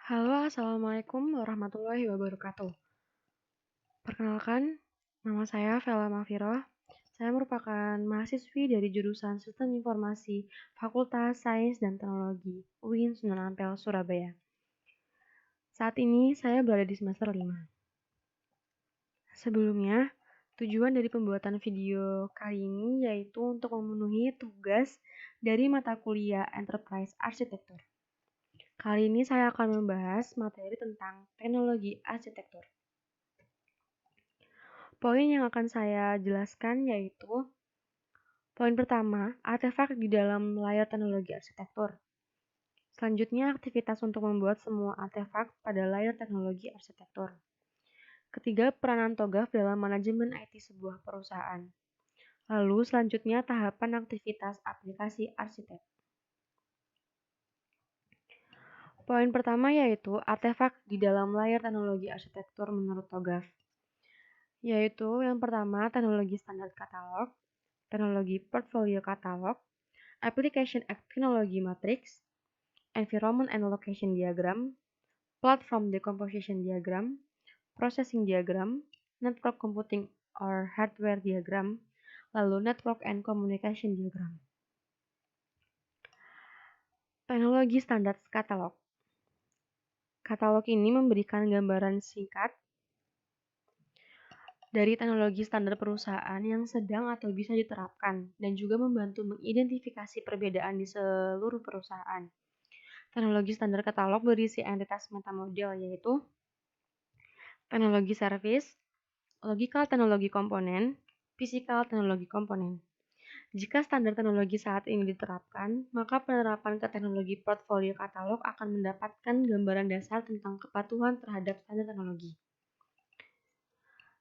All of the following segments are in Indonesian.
Halo, Assalamualaikum warahmatullahi wabarakatuh. Perkenalkan, nama saya Vela Mafiroh. Saya merupakan mahasiswi dari jurusan Sistem Informasi Fakultas Sains dan Teknologi UIN Sunan Ampel, Surabaya. Saat ini saya berada di semester 5. Sebelumnya, tujuan dari pembuatan video kali ini yaitu untuk memenuhi tugas dari mata kuliah Enterprise Architecture. Kali ini saya akan membahas materi tentang teknologi arsitektur. Poin yang akan saya jelaskan yaitu poin pertama, artefak di dalam layar teknologi arsitektur. Selanjutnya, aktivitas untuk membuat semua artefak pada layar teknologi arsitektur. Ketiga, peranan TOGAF dalam manajemen IT sebuah perusahaan. Lalu selanjutnya tahapan aktivitas aplikasi arsitek. Poin pertama yaitu artefak di dalam layar teknologi arsitektur menurut TOGAF. Yaitu yang pertama teknologi standar katalog, teknologi portfolio katalog, application technology matrix, environment and location diagram, platform decomposition diagram, processing diagram, network computing or hardware diagram, lalu network and communication diagram. Teknologi standar katalog. Katalog ini memberikan gambaran singkat dari teknologi standar perusahaan yang sedang atau bisa diterapkan dan juga membantu mengidentifikasi perbedaan di seluruh perusahaan. Teknologi standar katalog berisi entitas metamodel yaitu teknologi service, logical teknologi komponen, physical teknologi komponen. Jika standar teknologi saat ini diterapkan, maka penerapan ke teknologi portfolio katalog akan mendapatkan gambaran dasar tentang kepatuhan terhadap standar teknologi.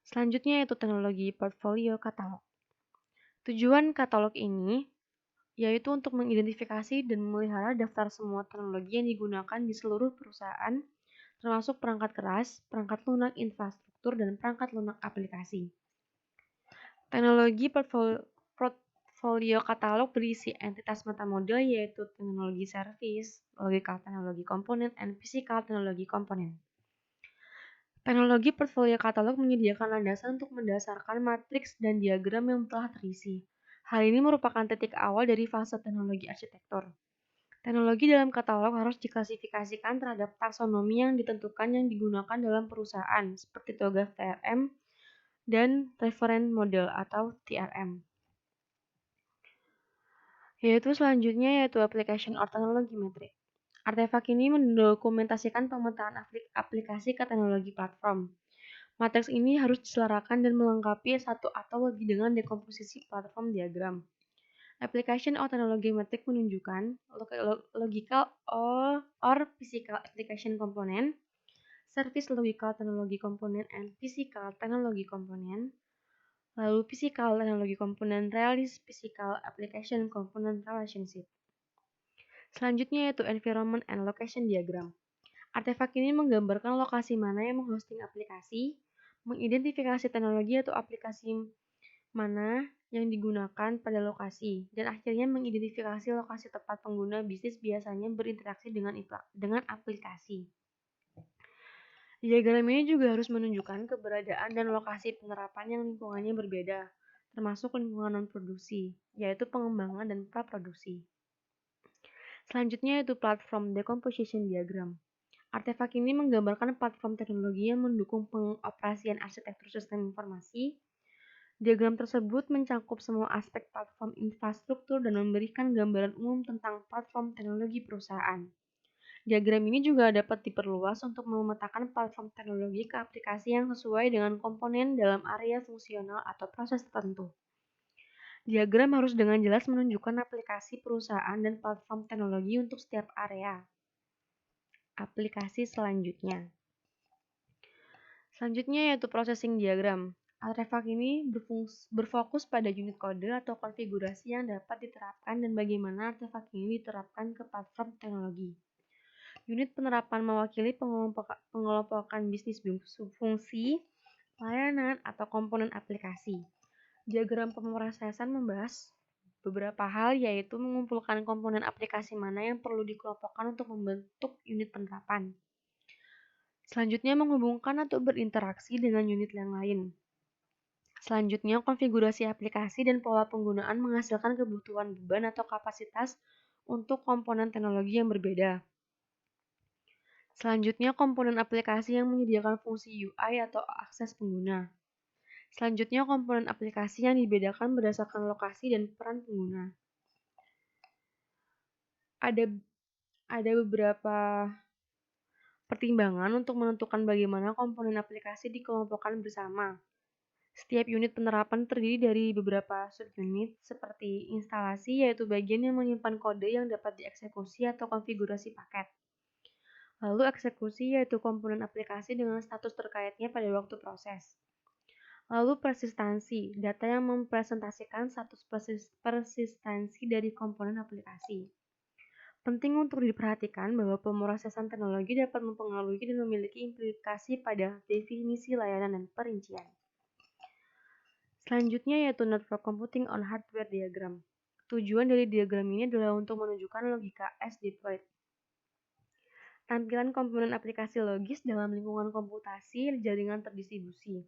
Selanjutnya yaitu teknologi portfolio katalog. Tujuan katalog ini yaitu untuk mengidentifikasi dan memelihara daftar semua teknologi yang digunakan di seluruh perusahaan, termasuk perangkat keras, perangkat lunak infrastruktur, dan perangkat lunak aplikasi. Teknologi portfolio katalog berisi entitas metamodel yaitu teknologi service, logical teknologi komponen, and physical teknologi komponen. Teknologi portfolio katalog menyediakan landasan untuk mendasarkan matriks dan diagram yang telah terisi. Hal ini merupakan titik awal dari fase teknologi arsitektur. Teknologi dalam katalog harus diklasifikasikan terhadap taksonomi yang ditentukan yang digunakan dalam perusahaan, seperti TOGAF TRM dan Reference Model atau TRM. Selanjutnya yaitu Application or Technology Metric. Artefak ini mendokumentasikan pemetaan aplikasi ke teknologi platform. Matriks ini harus diselarakan dan melengkapi satu atau lebih dengan dekomposisi platform diagram. Application or Technology Metric menunjukkan logical or physical application component, service logical technology component, and physical technology component. Lalu physical technology component realis physical application component relationship. Selanjutnya yaitu environment and location diagram. Artefak ini menggambarkan lokasi mana yang menghosting aplikasi, mengidentifikasi teknologi atau aplikasi mana yang digunakan pada lokasi, dan akhirnya mengidentifikasi lokasi tempat pengguna bisnis biasanya berinteraksi dengan aplikasi. Diagram ini juga harus menunjukkan keberadaan dan lokasi penerapan yang lingkungannya berbeda, termasuk lingkungan non-produksi, yaitu pengembangan dan praproduksi. Selanjutnya yaitu platform decomposition diagram. Artefak ini menggambarkan platform teknologi yang mendukung pengoperasian arsitektur sistem informasi. Diagram tersebut mencakup semua aspek platform infrastruktur dan memberikan gambaran umum tentang platform teknologi perusahaan. Diagram ini juga dapat diperluas untuk memetakan platform teknologi ke aplikasi yang sesuai dengan komponen dalam area fungsional atau proses tertentu. Diagram harus dengan jelas menunjukkan aplikasi perusahaan dan platform teknologi untuk setiap area. Aplikasi selanjutnya yaitu processing diagram. Artefak ini berfokus pada unit kode atau konfigurasi yang dapat diterapkan dan bagaimana artefak ini diterapkan ke platform teknologi. Unit penerapan mewakili pengelompokan bisnis fungsi, layanan, atau komponen aplikasi. Diagram pemrosesan membahas beberapa hal yaitu mengumpulkan komponen aplikasi mana yang perlu dikelompokkan untuk membentuk unit penerapan. Selanjutnya, menghubungkan atau berinteraksi dengan unit yang lain. Selanjutnya, konfigurasi aplikasi dan pola penggunaan menghasilkan kebutuhan beban atau kapasitas untuk komponen teknologi yang berbeda. Selanjutnya, komponen aplikasi yang menyediakan fungsi UI atau akses pengguna. Selanjutnya, komponen aplikasi yang dibedakan berdasarkan lokasi dan peran pengguna. Ada beberapa pertimbangan untuk menentukan bagaimana komponen aplikasi dikelompokkan bersama. Setiap unit penerapan terdiri dari beberapa subunit, seperti instalasi, yaitu bagian yang menyimpan kode yang dapat dieksekusi atau konfigurasi paket. Lalu eksekusi, yaitu komponen aplikasi dengan status terkaitnya pada waktu proses. Lalu persistensi, data yang mempresentasikan status persistensi dari komponen aplikasi. Penting untuk diperhatikan bahwa pemrosesan teknologi dapat mempengaruhi dan memiliki implikasi pada definisi layanan dan perincian. Selanjutnya yaitu Network Computing on Hardware Diagram. Tujuan dari diagram ini adalah untuk menunjukkan logika as deployed. Tampilan komponen aplikasi logis dalam lingkungan komputasi jaringan terdistribusi.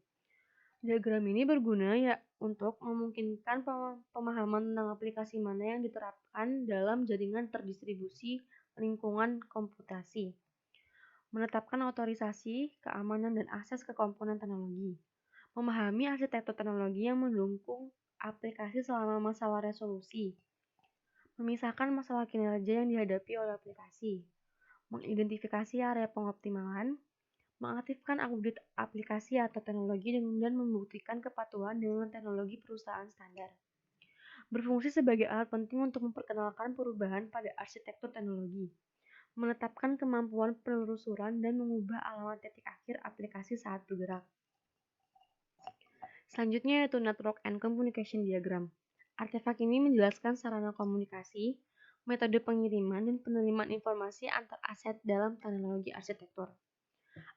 Diagram ini berguna untuk memungkinkan pemahaman tentang aplikasi mana yang diterapkan dalam jaringan terdistribusi lingkungan komputasi. Menetapkan otorisasi, keamanan, dan akses ke komponen teknologi. Memahami arsitektur teknologi yang mendukung aplikasi selama masalah resolusi. Memisahkan masalah kinerja yang dihadapi oleh aplikasi. Mengidentifikasi area pengoptimalan, mengaktifkan update aplikasi atau teknologi dan membuktikan kepatuhan dengan teknologi perusahaan standar. Berfungsi sebagai alat penting untuk memperkenalkan perubahan pada arsitektur teknologi, menetapkan kemampuan penelusuran dan mengubah alamat titik akhir aplikasi saat bergerak. Selanjutnya yaitu Network and Communication Diagram. Artefak ini menjelaskan sarana komunikasi, metode pengiriman, dan penerimaan informasi antar aset dalam teknologi arsitektur.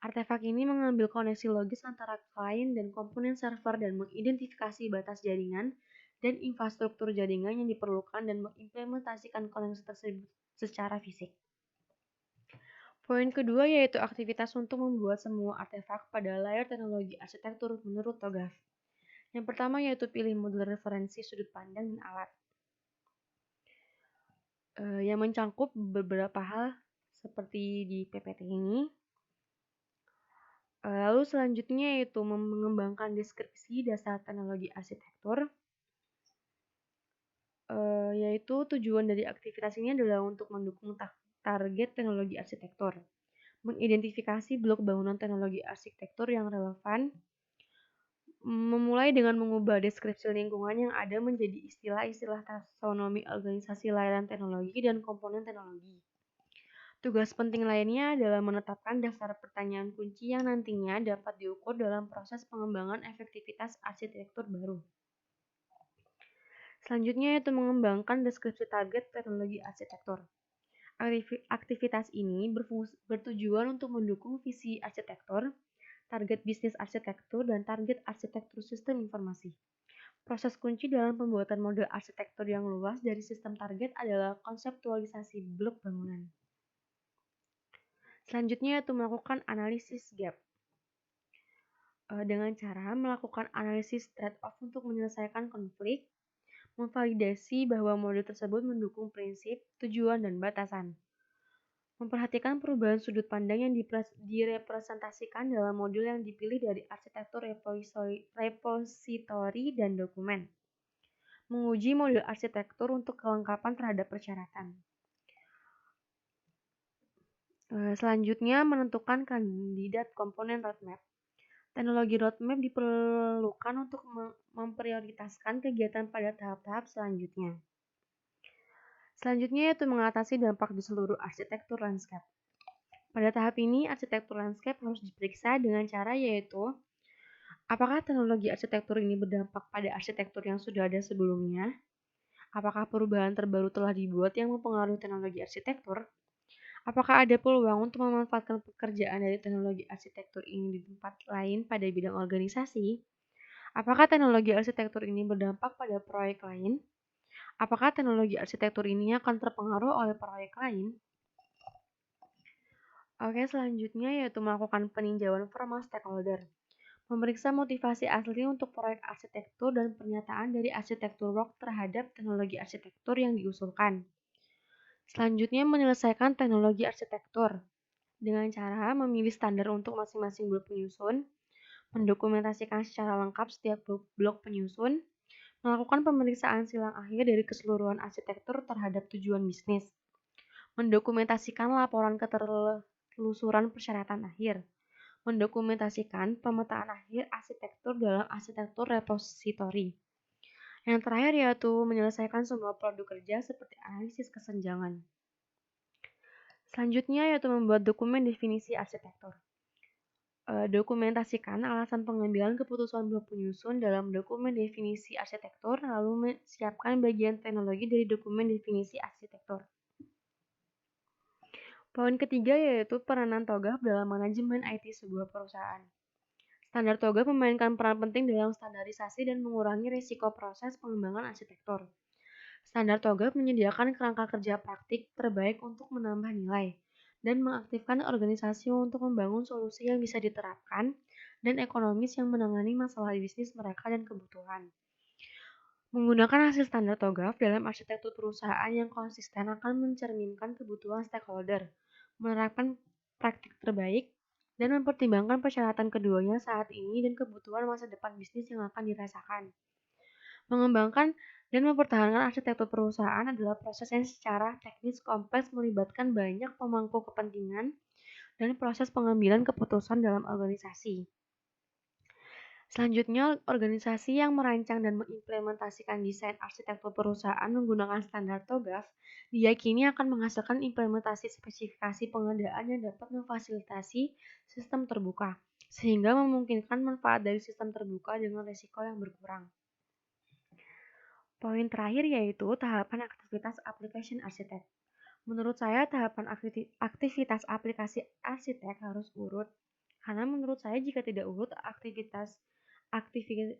Artefak ini mengambil koneksi logis antara klien dan komponen server dan mengidentifikasi batas jaringan dan infrastruktur jaringan yang diperlukan dan mengimplementasikan koneksi tersebut secara fisik. Poin kedua yaitu aktivitas untuk membuat semua artefak pada layar teknologi arsitektur menurut TOGAF. Yang pertama yaitu pilih model referensi sudut pandang dan alat. Yang mencangkup beberapa hal seperti di PPT ini. Lalu selanjutnya yaitu mengembangkan deskripsi dasar teknologi arsitektur. Yaitu tujuan dari aktivitas ini adalah untuk mendukung target teknologi arsitektur. Mengidentifikasi blok bangunan teknologi arsitektur yang relevan. Memulai dengan mengubah deskripsi lingkungan yang ada menjadi istilah-istilah taksonomi organisasi layanan teknologi dan komponen teknologi. Tugas penting lainnya adalah menetapkan daftar pertanyaan kunci yang nantinya dapat diukur dalam proses pengembangan efektivitas arsitektur baru. Selanjutnya yaitu mengembangkan deskripsi target teknologi arsitektur. Aktivitas ini bertujuan untuk mendukung visi arsitektur, target bisnis arsitektur, dan target arsitektur sistem informasi. Proses kunci dalam pembuatan model arsitektur yang luas dari sistem target adalah konseptualisasi blok bangunan. Selanjutnya yaitu melakukan analisis gap. Dengan cara melakukan analisis trade-off untuk menyelesaikan konflik, memvalidasi bahwa model tersebut mendukung prinsip, tujuan, dan batasan. Memperhatikan perubahan sudut pandang yang direpresentasikan dalam modul yang dipilih dari arsitektur repositori dan dokumen. Menguji model arsitektur untuk kelengkapan terhadap persyaratan. Selanjutnya, menentukan kandidat komponen roadmap. Teknologi roadmap diperlukan untuk memprioritaskan kegiatan pada tahap-tahap selanjutnya. Selanjutnya yaitu mengatasi dampak di seluruh arsitektur landscape. Pada tahap ini, arsitektur landscape harus diperiksa dengan cara yaitu apakah teknologi arsitektur ini berdampak pada arsitektur yang sudah ada sebelumnya? Apakah perubahan terbaru telah dibuat yang mempengaruhi teknologi arsitektur? Apakah ada peluang untuk memanfaatkan pekerjaan dari teknologi arsitektur ini di tempat lain pada bidang organisasi? Apakah teknologi arsitektur ini berdampak pada proyek lain? Apakah teknologi arsitektur ini akan terpengaruh oleh proyek lain? Oke, selanjutnya yaitu melakukan peninjauan formal stakeholder. Memeriksa motivasi asli untuk proyek arsitektur dan pernyataan dari arsitektur work terhadap teknologi arsitektur yang diusulkan. Selanjutnya, menyelesaikan teknologi arsitektur dengan cara memilih standar untuk masing-masing blok penyusun, mendokumentasikan secara lengkap setiap blok penyusun, melakukan pemeriksaan silang akhir dari keseluruhan arsitektur terhadap tujuan bisnis, mendokumentasikan laporan ketertelusuran persyaratan akhir, mendokumentasikan pemetaan akhir arsitektur dalam arsitektur repository. Yang terakhir yaitu menyelesaikan semua produk kerja seperti analisis kesenjangan. Selanjutnya yaitu membuat dokumen definisi arsitektur. Dokumentasikan alasan pengambilan keputusan blok penyusun dalam dokumen definisi arsitektur, lalu siapkan bagian teknologi dari dokumen definisi arsitektur. Poin ketiga yaitu peranan TOGAF dalam manajemen IT sebuah perusahaan. Standar TOGAF memainkan peran penting dalam standarisasi dan mengurangi risiko proses pengembangan arsitektur. Standar TOGAF menyediakan kerangka kerja praktik terbaik untuk menambah nilai dan mengaktifkan organisasi untuk membangun solusi yang bisa diterapkan dan ekonomis yang menangani masalah bisnis mereka dan kebutuhan. Menggunakan hasil standar TOGAF dalam arsitektur perusahaan yang konsisten akan mencerminkan kebutuhan stakeholder, menerapkan praktik terbaik, dan mempertimbangkan persyaratan keduanya saat ini dan kebutuhan masa depan bisnis yang akan dirasakan. Mengembangkan dan mempertahankan arsitektur perusahaan adalah proses yang secara teknis kompleks melibatkan banyak pemangku kepentingan dan proses pengambilan keputusan dalam organisasi. Selanjutnya, organisasi yang merancang dan mengimplementasikan desain arsitektur perusahaan menggunakan standar TOGAF diyakini akan menghasilkan implementasi spesifikasi pengadaan yang dapat memfasilitasi sistem terbuka, sehingga memungkinkan manfaat dari sistem terbuka dengan risiko yang berkurang. Poin terakhir yaitu tahapan aktivitas application arsitek. Menurut saya tahapan aktivitas aplikasi arsitek harus urut, karena menurut saya jika tidak urut aktivitas application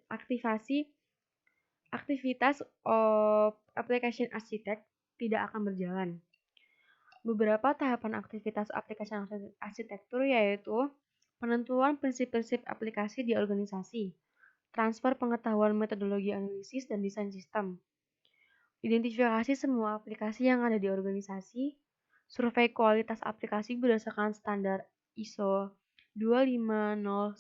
arsitek tidak akan berjalan. Beberapa tahapan aktivitas aplikasi arsitektur yaitu penentuan prinsip-prinsip aplikasi di organisasi, transfer pengetahuan metodologi analisis dan desain sistem, identifikasi semua aplikasi yang ada di organisasi, survei kualitas aplikasi berdasarkan standar ISO 25010,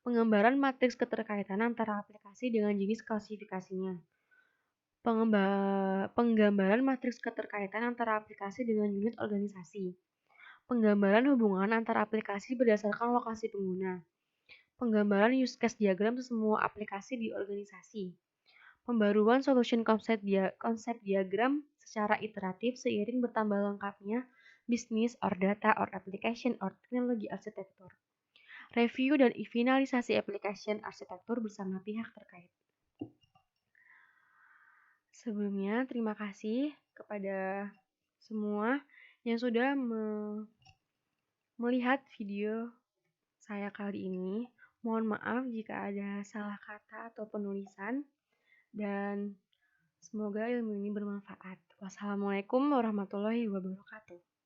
penggambaran matriks keterkaitan antara aplikasi dengan jenis klasifikasinya, penggambaran matriks keterkaitan antara aplikasi dengan unit organisasi, penggambaran hubungan antara aplikasi berdasarkan lokasi pengguna, penggambaran use case diagram semua aplikasi di organisasi, pembaruan solution konsep diagram secara iteratif seiring bertambah lengkapnya bisnis or data or application or teknologi arsitektur, review dan finalisasi application arsitektur bersama pihak terkait. Sebelumnya, terima kasih kepada semua yang sudah melihat video saya kali ini. Mohon maaf jika ada salah kata atau penulisan, dan semoga ilmu ini bermanfaat. Wassalamualaikum warahmatullahi wabarakatuh.